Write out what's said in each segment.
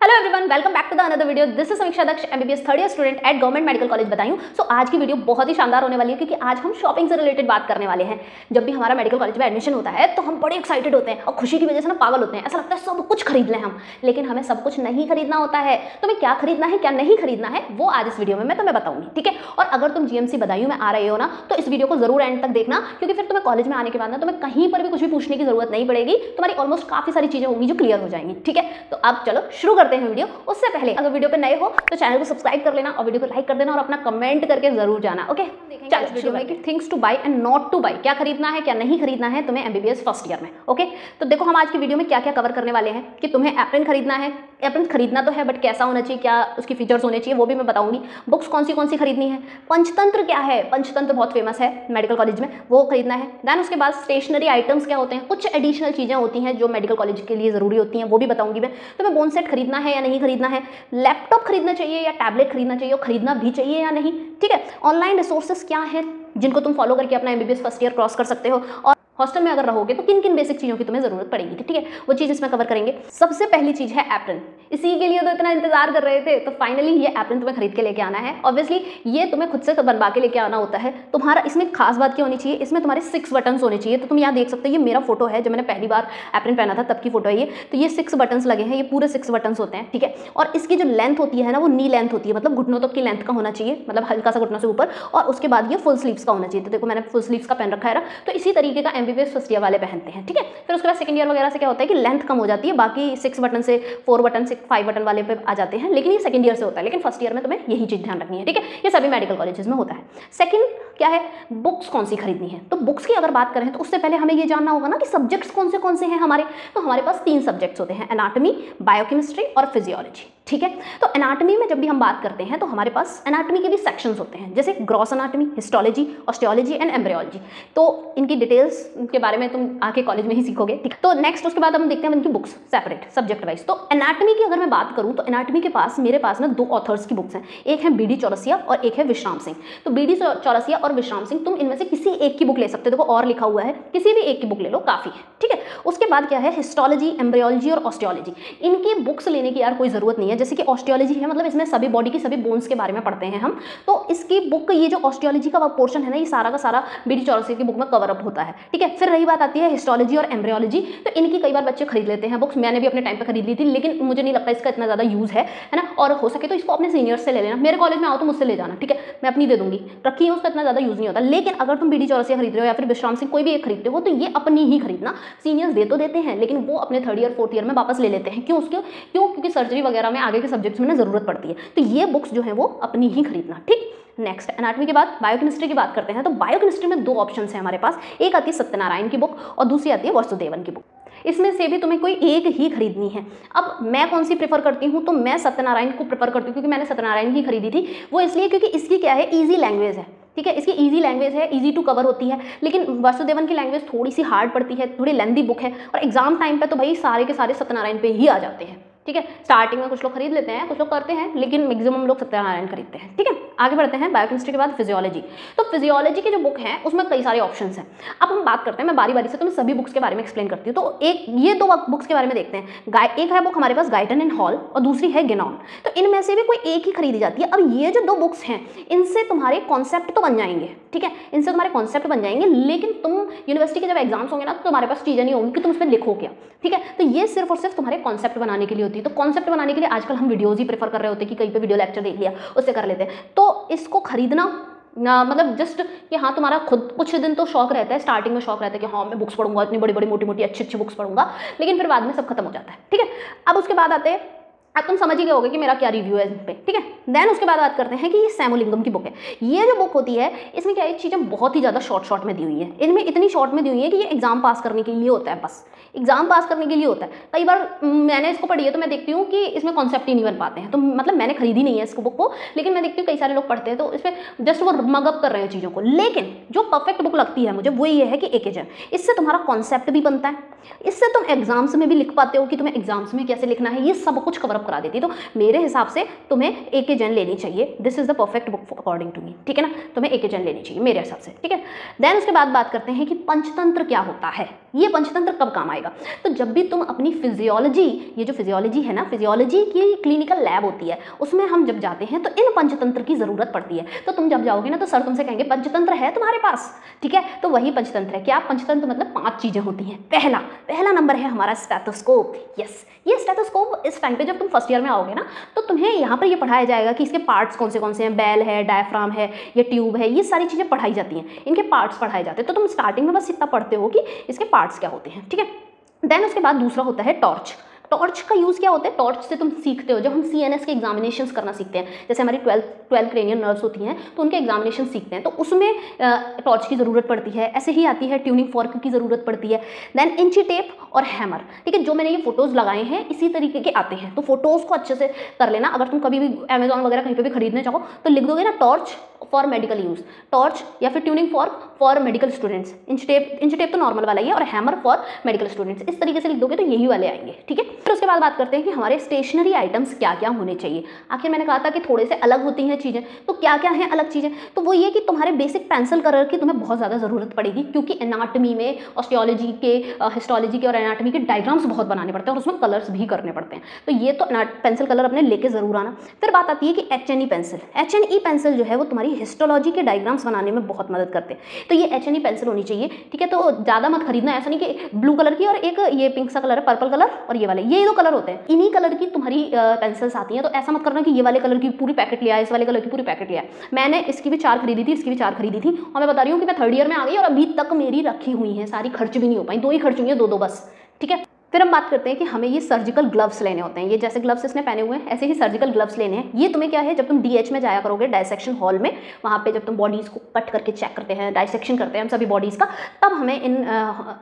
Hello everyone, welcome back to the another video. This is Samiksha Daksh, MBBS third year student at government medical college Badaun. So आज की video बहुत ही शानदार होने वाली है क्योंकि आज हम शॉपिंग से रिलेटेड बात करने वाले हैं। जब भी हमारा मेडिकल कॉलेज में एडमिशन होता है तो हम बड़े एक्साइटेड होते हैं और खुशी की वजह से ना पागल होते हैं। ऐसा लगता है सब कुछ खरीद लें हम, लेकिन हमें सब कुछ नहीं खरीदना होता है। तुम्हें क्या खरीदना है क्या नहीं खरीदना है वो आज इस वीडियो में मैं तुम्हें बताऊंगी, ठीक है। और अगर तुम जीएमसी बदायूं में आ रहे हो ना तो इस वीडियो को जरूर एंड तक देखना, क्योंकि फिर तुम्हें कॉलेज में आने के बाद ना तुम्हें कहीं पर भी कुछ भी पूछने की जरूरत नहीं पड़ेगी। तुम्हारी ऑलमोस्ट काफी सारी चीजें होंगी जो क्लियर हो जाएंगी, ठीक है। तो अब चलो शुरू करते हैं वीडियो। उससे पहले अगर वीडियो पे नए हो तो चैनल को सब्सक्राइब कर लेना और वीडियो को लाइक कर देना और अपना कमेंट करके जरूर जाना, ओके। चलो वीडियो में कि things to buy and not to buy, क्या खरीदना है क्या नहीं खरीदना है तुम्हें एमबीबीएस फर्स्ट ईयर में, ओके। तो देखो हम आज की वीडियो में क्या क्या कवर करने वाले हैं कि तुम्हें एप्रन खरीदना है। एप्रन खरीदना तो है बट कैसा होना चाहिए, क्या उसकी फीचर्स होने चाहिए वो भी मैं बताऊंगी। बुक्स कौन सी खरीदनी है, पंचतंत्र क्या है, पंचतंत्र बहुत फेमस है मेडिकल कॉलेज में, वो खरीदना है। देन उसके बाद स्टेशनरी आइटम्स क्या होते हैं, कुछ एडिशनल चीजें होती हैं जो मेडिकल कॉलेज के लिए जरूरी होती हैं, वो भी बताऊंगी मैं। तुम्हें बोन सेट खरीदना है या नहीं खरीदना है, लैपटॉप खरीदना चाहिए या टैबलेट खरीदना चाहिए और खरीदना भी चाहिए या नहीं, ठीक है। ऑनलाइन रिसोर्सेस क्या है जिनको तुम फॉलो करके अपना एमबीबीएस फर्स्ट ईयर क्रॉस कर सकते हो, और हॉस्टल में अगर रहोगे तो किन किन बेसिक चीज़ों की तुम्हें जरूरत पड़ेगी, ठीक है, वो चीज़ इसमें कवर करेंगे। सबसे पहली चीज़ है एप्रन। इसी के लिए तो इतना इंतजार कर रहे थे, तो फाइनली ये एप्रन तुम्हें खरीद के लेके आना है। ऑब्वियसली ये तुम्हें खुद से तो बनवा के लेके आना होता है। तुम्हारा इसमें खास बात क्या होनी चाहिए, इसमें तुम्हारे 6 बटन्स होने चाहिए। तो तुम यहाँ देख सकते हो, ये मेरा फोटो है जब मैंने पहली बार एप्रन पहना था तब की फोटो है ये। तो ये 6 बटन्स लगे हैं, ये पूरे 6 बटन्स होते हैं, ठीक है। और इसकी जो लेंथ होती है ना वो नी लेंथ होती है, मतलब घुटनों तक की लेंथ का होना चाहिए, मतलब हल्का सा घुटनों से ऊपर। और उसके बाद ये फुल स्लीव्स का होना चाहिए। तो देखो मैंने फुल स्लीव्स का पहन रखा है ना, तो इसी तरीके का एमबीबीएस फर्स्ट ईयर वाले पहनते हैं, ठीक है। फिर उसके बाद सेकंड ईयर वगैरह से क्या होता है कि लेंथ कम हो जाती है, बाकी 6 बटन से 4 बटन से 5 बटन वाले पे आ जाते हैं, लेकिन ये सेकंड ईयर से होता है। लेकिन फर्स्ट ईयर में तुम्हें यही चीज ध्यान रखनी है, ठीक है। ये सभी मेडिकल कॉलेजेस में होता है। सेकंड क्या है, बुक्स कौन सी खरीदनी है। तो बुक्स की अगर बात करें तो उससे पहले हमें ये जानना होगा ना कि सब्जेक्ट्स कौन से हैं हमारे। तो हमारे पास 3 सब्जेक्ट्स होते हैं, एनाटॉमी, बायोकेमिस्ट्री और फिजियोलॉजी, ठीक है। तो एनाटॉमी में जब भी हम बात करते हैं तो हमारे पास एनाटॉमी के भी सेक्शंस होते हैं, जैसे gross anatomy, histology, osteology and embryology. तो इनकी डिटेल्स के बारे में तुम आके कॉलेज में ही सीखोगे, ठीक। तो नेक्स्ट उसके बाद हम देखते हैं इनकी बुक्स सेपरेट सब्जेक्ट वाइज। तो एनाटॉमी की अगर मैं बात करूं तो एनाटॉमी के पास मेरे पास ना 2 ऑथर्स की बुक्स हैं, एक है बीडी चौरसिया और एक है विश्राम सिंह। तो बीडी चौरसिया और विश्राम सिंह, तुम इनमें से किसी एक की बुक ले सकते हो। देखो और लिखा हुआ है, किसी भी एक की बुक ले लो काफी है, ठीक है। उसके बाद क्या है, हिस्टोलॉजी, एम्ब्रियोलॉजी और ऑस्टियोलॉजी। इनकी बुक्स लेने की यार कोई जरूरत नहीं है। जैसे कि ऑस्टियोलॉजी है, मतलब इसमें सभी बॉडी की सभी बोन्स के बारे में पढ़ते हैं हम, तो इसकी बुक, ये जो ऑस्टियोलॉजी का पोर्शन है ना, ये सारा का सारा बीडी चौरसिया की बुक में कवर अप होता है, ठीक है। फिर रही बात आती है हिस्टोलॉजी और एम्ब्रियोलॉजी, तो इनकी कई बार बच्चे खरीद लेते हैं बुक्स। मैंने भी अपने टाइम पे खरीद ली थी, लेकिन मुझे नहीं लगता इसका इतना ज्यादा यूज है ना। और हो सके तो इसको अपने सीनियर्स से ले लेना। मेरे कॉलेज में आओ तो मुझसे ले जाना, ठीक है, मैं अपनी दे दूंगी, रखी है, उसका इतना ज्यादा यूज नहीं होता। लेकिन अगर तुम बीडी चौरसिया खरीद रहे हो या फिर विश्राम सिंह कोई भी एक खरीदते हो तो ये अपनी ही खरीदना। सीनियर्स दे तो देते हैं लेकिन वो अपने 3rd ईयर 4th ईयर में वापस ले लेते हैं। क्यों क्योंकि सर्जरी वगैरह में आगे के सब्जेक्ट्स में ना जरूरत पड़ती है। तो ये बुक्स जो है वो अपनी ही खरीदना, ठीक। नेक्स्ट एनाटॉमी के बाद बायोकेमिस्ट्री की बात करते हैं। तो बायोकेमिस्ट्री में 2 ऑप्शन है हमारे पास, एक आती है सत्यनारायण की बुक और दूसरी आती है वासुदेवन की बुक। इसमें से भी तुम्हें कोई एक ही खरीदनी है। अब मैं कौन सी प्रेफर करती हूँ, तो मैं सत्यनारायण को प्रेफर करती हूँ, क्योंकि मैंने सत्यनारायण की खरीदी थी। वो इसलिए क्योंकि इसकी क्या है, ईजी लैंग्वेज है, ठीक है, इसकी ईजी लैंग्वेज है, ईजी टू कवर होती है। लेकिन वासुदेवन की लैंग्वेज थोड़ी सी हार्ड पड़ती है, थोड़ी लेंदी बुक है, और एग्जाम टाइम पे तो भाई सारे के सारे सत्यनारायण पे ही आ जाते हैं, ठीक है। स्टार्टिंग में कुछ लोग खरीद लेते हैं, कुछ लोग करते हैं, लेकिन मैक्सिमम लोग सत्यनारायण खरीदते हैं, ठीक है। आगे बढ़ते हैं बायोकेमिस्ट्री के बाद फिजियोलॉजी। तो फिजियोलॉजी की जो बुक है उसमें कई सारे ऑप्शंस हैं। अब हम बात करते हैं, मैं बारी बारी से तुम्हें सभी बुक्स के बारे में एक्सप्लेन करती हूँ। तो ये 2 बुक्स के बारे में देखते हैं। एक है बुक हमारे पास गाइटन एंड हॉल और दूसरी है गेनॉन। तो इनमें से भी कोई एक ही खरीदी जाती है। अब ये जो 2 बुक्स हैं इनसे तुम्हारे कॉन्सेप्ट तो बन जाएंगे, ठीक है, इनसे तुम्हारे कॉन्सेप्ट बन जाएंगे, लेकिन तुम यूनिवर्सिटी के जब एग्जाम्स होंगे ना तो तुम्हारे पास चीजें नहीं होंगी कि तुम उसमें लिखो क्या, ठीक है। तो ये सिर्फ और सिर्फ तुम्हारे कॉन्सेप्ट बनाने के लिए होती है। तो कॉन्सेप्ट बनाने के लिए आजकल हम वीडियोज ही प्रेफर कर रहे होते हैं कि कहीं पे वीडियो लेक्चर देख लिया उससे कर लेते हैं। तो इसको खरीदना मतलब जस्ट कि हाँ तुम्हारा खुद कुछ दिन तो शौक रहता है, स्टार्टिंग में शौक रहता है कि हाँ मैं बुक्स पढ़ूंगा, इतनी बड़ी बड़ी मोटी मोटी अच्छी बुक्स पढ़ूंगा, लेकिन फिर बाद में सब खत्म हो जाता है, ठीक है। अब उसके बाद आते हैं, अब तुम समझ ही गए होगे कि मेरा क्या रिव्यू है इस पे, ठीक है। देन उसके बाद बात करते हैं कि ये सैमोलिंगम की बुक है। ये जो बुक होती है इसमें क्या है, चीज़ें बहुत ही ज़्यादा शॉर्ट में दी हुई है। इनमें इतनी शॉर्ट में दी हुई है कि ये एग्जाम पास करने के लिए होता है, बस एग्जाम पास करने के लिए होता है। कई बार मैंने इसको पढ़ी है तो मैं देखती हूँ कि इसमें कॉन्सेप्ट ही नहीं बन पाते हैं। तो मतलब मैंने खरीदी नहीं है इसको बुक को, लेकिन मैं देखती हूँ कई सारे लोग पढ़ते हैं तो इसमें जस्ट वो मगअप कर रहे हैं चीज़ों को। लेकिन जो परफेक्ट बुक लगती है मुझे वो ये है कि एकेजन। इससे तुम्हारा कॉन्सेप्ट भी बनता है, इससे तुम एग्जाम्स में भी लिख पाते हो कि तुम्हें एग्जाम्स में कैसे लिखना है, ये सब कुछ कवर अप करा देती। तो मेरे हिसाब से तुम्हें ए.के. जैन लेनी चाहिए। This is the perfect book according to me, ठीक है ना। तुम्हें ए.के. जैन लेनी चाहिए मेरे हिसाब से, ठीक है। देन उसके बाद बात करते हैं कि पंचतंत्र क्या होता है। ये पंचतंत्र कब काम आएगा? तो जब भी तुम अपनी फिजियोलॉजी, ये जो फिजियोलॉजी है ना, फिजियोलॉजी की क्लिनिकल लैब होती है, उसमें हम जब जाते हैं तो इन पंचतंत्र की जरूरत पड़ती है। तो तुम जब जाओगे ना तो सर तुमसे कहेंगे पंचतंत्र है तुम्हारे पास, ठीक है। तो वही पंचतंत्र है। क्या पंचतंत्र मतलब 5 चीजें होती हैं। पहला नंबर है हमारा स्टेथोस्कोप। यस, ये स्टेथोस्कोप इस टाइम पे जब तुम फर्स्ट ईयर में आओगे ना तो तुम्हें यहाँ पर ये पढ़ाया जाएगा कि इसके पार्ट्स कौन से हैं। बेल है, डायफ्राम है, ये ट्यूब है, ये सारी चीजें पढ़ाई जाती हैं, इनके पार्ट्स पढ़ाए जाते हैं। तो तुम स्टार्टिंग में बस इतना पढ़ते हो कि इसके पार्ट्स क्या होते हैं, ठीक है। देन उसके बाद दूसरा होता है टॉर्च। टॉर्च का यूज़ क्या होता है? टॉर्च से तुम सीखते हो, जब हम CNS के एग्जामिनेशंस करना सीखते हैं, जैसे हमारी 12 क्रेनियल नर्व्स होती हैं तो उनके एग्जामिनेशन सीखते हैं, तो उसमें टॉर्च की ज़रूरत पड़ती है। ऐसे ही आती है ट्यूनिंग फॉर्क की ज़रूरत पड़ती है। देन इंची टेप और हैमर, ठीक है। जो मैंने ये फोटोज़ लगाए हैं इसी तरीके के आते हैं, तो फोटोज़ को अच्छे से कर लेना। अगर तुम कभी भी अमेजॉन वगैरह कहीं पर भी खरीदने चाहो तो लिख दोगे ना torch for medical use, torch या फिर tuning fork for medical students. Inch tape तो नॉर्मल वाला ही है, और हैमर फॉर मेडिकल स्टूडेंट्स। इस तरीके से लिख दोगे तो यही वाले आएंगे, ठीक है। फिर उसके बाद बात करते हैं कि हमारे स्टेशनरी आइटम्स क्या क्या होने चाहिए। आखिर मैंने कहा था कि थोड़े से अलग होती हैं चीज़ें, तो क्या क्या हैं अलग चीज़ें? तो वो ये कि तुम्हारे बेसिक पेंसिल कलर की तुम्हें बहुत ज़्यादा ज़रूरत पड़ेगी, क्योंकि एनाटमी में ऑस्टियोलॉजी के, हिस्टोलॉजी के और एनाटमी के डायग्राम्स बहुत बनाने पड़ते हैं और उसमें कलर्स भी करने पड़ते हैं। तो ये तो पेंसिल कलर अपने लेके ज़रूर आना। फिर बात आती है कि HNE पेंसिल। HNE पेंसिल जो है वो तुम्हारी हिस्टोलॉजी के डायग्राम्स बनाने में बहुत मदद करते हैं। तो ये HNE पेंसिल होनी चाहिए, ठीक है। तो ज़्यादा मत खरीदना, ऐसा नहीं कि ब्लू कलर की और एक ये पिंक सा कलर है, पर्पल कलर और ये वाले, ये 2 कलर होते हैं। इन्हीं कलर की तुम्हारी पेंसिल्स आती हैं। तो ऐसा मत करना कि ये वाले कलर की पूरी पैकेट लिया है, इस वाले कलर की पूरी पैकेट लिया है। मैंने इसकी भी 4 खरीदी थी, इसकी भी 4 खरीदी थी, और मैं बता रही हूँ कि मैं 3rd ईयर में आ गई और अभी तक मेरी रखी हुई हैं, सारी खर्च भी नहीं हो पाई। 2 ही खर्च हुई हैं, 2 बस, ठीक है। फिर हम बात करते हैं कि हमें ये सर्जिकल ग्लव्स लेने होते हैं। ये जैसे ग्लव्स इसने पहने हुए हैं ऐसे ही सर्जिकल ग्लव्स लेने हैं। ये तुम्हें क्या है, जब तुम DH में जाया करोगे, डायसेक्शन हॉल में, वहाँ पे जब तुम बॉडीज़ को कट करके चेक करते हैं, डायसेक्शन करते हैं हम सभी बॉडीज़ का, तब हमें इन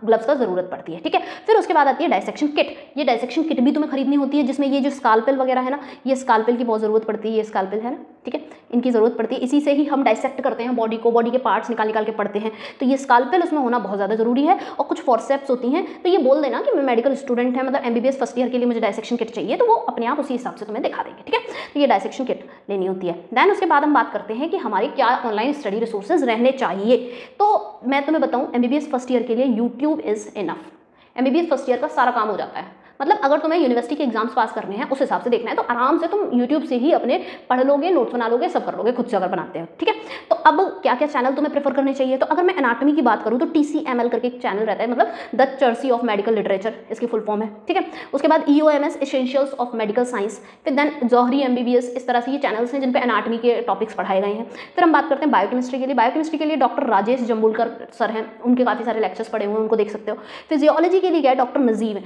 ग्लव्स का ज़रूरत पड़ती है, ठीक है। फिर उसके बाद आती है डायसेक्शन किट। ये डायसेक्शन किट भी तुम्हें खरीदनी होती है, जिसमें ये जो स्कालपेल वगैरह है ना, ये स्कालपेल की बहुत ज़रूरत पड़ती है। ये स्कालपेल है ना, ठीक है, इनकी ज़रूरत पड़ती है। इसी से ही हम डायसेक्ट करते हैं बॉडी को, बॉडी के पार्ट्स निकाल के पढ़ते हैं। तो ये स्कालपेल उसमें होना बहुत ज़्यादा ज़रूरी है। और कुछ फॉरसेप्स होती हैं, तो ये बोल देना कि मैं मेडिकल स्टूडेंट है, मतलब MBBS फर्स्ट ईयर के लिए मुझे डायसेक्शन किट चाहिए, तो वो अपने आप उसी हिसाब से तुम्हें दिखा देंगे, ठीक है। तो ये डायसेक्शन किट लेनी होती है। देन उसके बाद हम बात करते हैं कि हमारे क्या ऑनलाइन स्टडी रिसोर्सेज रहने चाहिए। तो मैं तुम्हें बताऊँ, MBBS फर्स्ट ईयर के लिए YouTube is enough. MBBS first year का सारा काम हो जाता है। मतलब अगर तुम्हें यूनिवर्सिटी के एग्जाम्स पास करने हैं, उस हिसाब से देखना है, तो आराम से तुम यूट्यूब से ही अपने पढ़ लोगे, नोट्स बना लोगे, सब कर लोगे खुद से अगर बनाते हो, ठीक है। तो अब क्या क्या चैनल तुम्हें प्रेफर करने चाहिए? तो अगर मैं एनाटॉमी की बात करूँ तो TCML करके एक चैनल रहता है, मतलब द चर्सी ऑफ मेडिकल लिटरेचर इसकी फुल फॉर्म है, ठीक है। उसके बाद EOMS essentials of medical science, फिर देन जौहरी MBBS, इस तरह से ये चैनल्स हैं जिन पे एनाटॉमी के टॉपिक्स पढ़ाए गए हैं। फिर हम बात करते हैं बायोकेमिस्ट्री के लिए। बायोकेमिस्ट्री के लिए डॉक्टर राजेश जम्बुलकर सर हैं, उनके काफ़ी सारे लेक्चर्स पढ़े हुए हैं, उनको देख सकते हो। फिजियोलॉजी के लिए क्या है, doctor Najeeb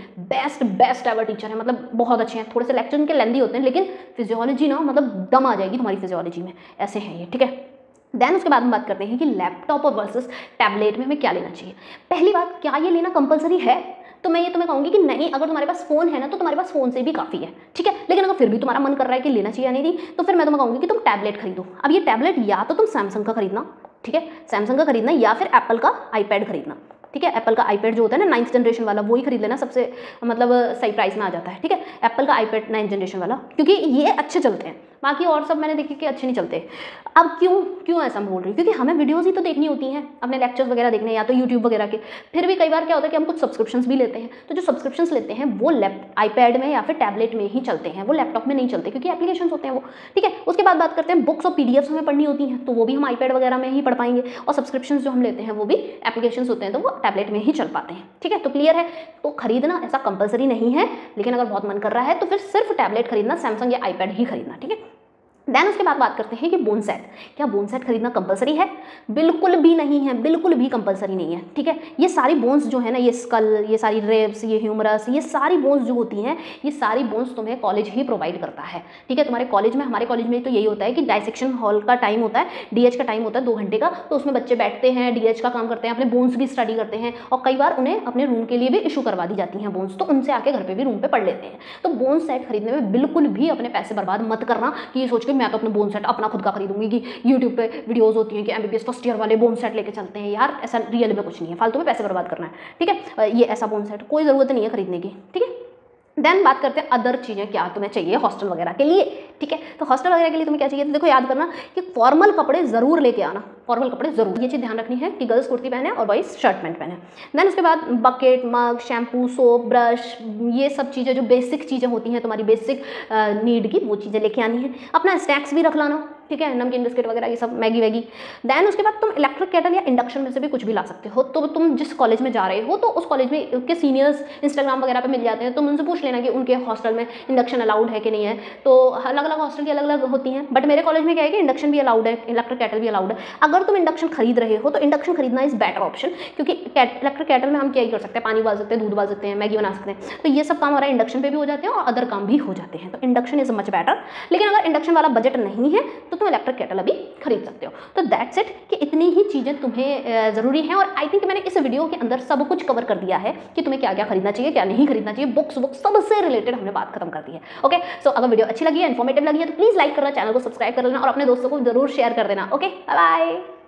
best ever teacher है, मतलब बहुत अच्छे हैं। थोड़े से लेक्चर इनके लेंदी होते हैं, लेकिन फिजियोलॉजी ना मतलब दम आ जाएगी तुम्हारी फिजियोलॉजी में, ऐसे हैं ये, ठीक है। देन उसके बाद हम बात करते हैं कि लैपटॉप और वर्सेस टैबलेट में हमें क्या लेना चाहिए। पहली बात, क्या ये लेना कंपलसरी है? तो मैं ये तुम्हें कहूँगी कि नहीं। अगर तुम्हारे पास फ़ोन है ना तो तुम्हारे पास फ़ोन से भी काफ़ी है, ठीक है। लेकिन अगर फिर भी तुम्हारा मन कर रहा है कि लेना चाहिए या नहीं, तो फिर मैं तुम्हें कहूँगी कि तुम टैबलेट खरीदो। अब ये टैबलेट या तो तुम सैमसंग का खरीदना, ठीक है, सैमसंग का खरीदना, या फिर एप्पल का iPad खरीदना, ठीक है। एप्पल का iPad जो होता है ना 9th जनरेशन वाला, वो ही खरीद लेना, सबसे मतलब सही प्राइस में आ जाता है, ठीक है। एप्पल का iPad 9th जनरेशन वाला, क्योंकि ये अच्छे चलते हैं। बाकी और सब मैंने देखे कि अच्छे नहीं चलते। अब क्यों ऐसा बोल रही हूँ, क्योंकि हमें वीडियोज़ ही तो देखनी होती हैं, अपने लेक्चर्स वगैरह देखने, या तो यूट्यूब वगैरह के। फिर भी कई बार क्या होता है कि हम कुछ सब्सक्रिप्शंस भी लेते हैं, तो जो सब्सक्रिप्शंस लेते हैं वो iPad में या फिर टैबलेट में ही चलते हैं, वो लैपटॉप में नहीं चलते, क्योंकि एप्लीकेशन होते हैं वो, ठीक है। उसके बाद बात करते हैं बुक्स और PDFs हमें पढ़नी होती हैं, तो वो भी हम iPad वगैरह में ही पढ़ पाएंगे। और सब्सक्रिप्शन जो हम लेते हैं वो भी एप्लीकेशन होते हैं, तो वो टैबलेट में ही चल पाते हैं, ठीक है। तो क्लियर है। तो खरीदना ऐसा कंपलसरी नहीं है, लेकिन अगर बहुत मन कर रहा है तो फिर सिर्फ टैबलेट खरीदना, सैमसंग या iPad ही खरीदना, ठीक है। देन उसके बाद बात करते हैं कि बोन सेट। क्या बोन सेट खरीदना कंपलसरी है? बिल्कुल भी नहीं है, बिल्कुल भी कंपलसरी नहीं है, ठीक है। ये सारी बोन्स जो है ना, ये स्कल, ये सारी रेब्स, ये ह्यूमरस, ये सारी बोन्स जो होती हैं, ये सारी बोन्स तुम्हें कॉलेज ही प्रोवाइड करता है, ठीक है। तुम्हारे कॉलेज में, हमारे कॉलेज में तो यही होता है कि डायसेक्शन हॉल का टाइम होता है, DH का टाइम होता है 2 घंटे का, तो उसमें बच्चे बैठते हैं, DH का काम करते हैं, अपने बोन्स की स्टडी करते हैं, और कई बार उन्हें अपने रूम के लिए भी इशू करवा दी जाती हैं बोन्स, तो उनसे आके घर पर भी रूम पर पढ़ लेते हैं। तो बोन सेट खरीदने में बिल्कुल भी अपने पैसे बर्बाद मत करना कि ये सोच के मैं तो अपने बोन सेट अपना खुद का खरीदूंगी, कि यूट्यूब पे वीडियोस होती हैं कि MBBS फर्स्ट ईयर वाले बोन सेट लेके चलते हैं। यार ऐसा रियल में कुछ नहीं है, फालतू में पैसे बर्बाद करना है, ठीक है। ये ऐसा बोन सेट कोई ज़रूरत नहीं है खरीदने की, ठीक है। देन बात करते हैं अदर चीज़ें क्या तुम्हें चाहिए हॉस्टल वगैरह के लिए, ठीक है। तो हॉस्टल वगैरह के लिए तुम्हें क्या चाहिए, तो देखो याद करना कि फॉर्मल कपड़े जरूर लेके आना, फॉर्मल कपड़े जरूर, ये चीज़ ध्यान रखनी है कि गर्ल्स कुर्ती पहने और बॉयज शर्ट पैंट पहने। देन उसके बाद बकेट, मग, शैम्पू, सोप, ब्रश, ये सब चीज़ें जो बेसिक चीज़ें होती हैं तुम्हारी बेसिक नीड की, वो चीज़ें लेके आनी है। अपना स्नैक्स भी रख लाना, ठीक है, नमकीन बिस्किट वगैरह ये सब, मैगी वैगी। देन उसके बाद तुम इलेक्ट्रिक केटल या इंडक्शन में से भी कुछ भी ला सकते हो। तो तुम जिस कॉलेज में जा रहे हो तो उस कॉलेज में के सीनियर्स इंस्टाग्राम वगैरह पे मिल जाते हैं, तुम उनसे पूछ लेना कि उनके हॉस्टल में इंडक्शन अलाउड है कि नहीं है। तो अलग अलग हॉस्टल की अलग अलग होती हैं, बट मेरे कॉलेज में क्या है कि इंडक्शन भी अलाउड है, इलेक्ट्रिक केटल भी अलाउड है। अगर तुम इंडक्शन खरीद रहे हो तो इंडक्शन खरीदना इज बेटर ऑप्शन, क्योंकि इलेक्ट्रिक केटल में हम क्या ही कर सकते हैं, पानी उबाल सकते हैं, दूध उबाल सकते हैं, मैगी बना सकते हैं, तो ये सब काम हमारा इंडक्शन पे भी हो जाते हैं और अदर काम भी हो जाते हैं। तो इंडक्शन इज मच बेटर। लेकिन अगर इंडक्शन वाला बजट नहीं है तो तुम इलेक्ट्रिक केटल अभी खरीद सकते हो। तो दैट्स इट, कि इतनी ही चीज़ें तुम्हें ज़रूरी हैं। और आई थिंक मैंने इस वीडियो के अंदर सब कुछ कवर कर दिया है कि तुम्हें क्या क्या खरीदना चाहिए, क्या नहीं खरीदना चाहिए, बुक्स सबसे रिलेटेड हमने बात खत्म कर दी है। ओके, सो अगर वीडियो अच्छी लगी है, इन्फॉर्मेटिव लगी है, तो प्लीज़ लाइक करना, चैनल को सब्सक्राइब कर लेना और अपने दोस्तों को जरूर शेयर कर देना। Okay, bye bye.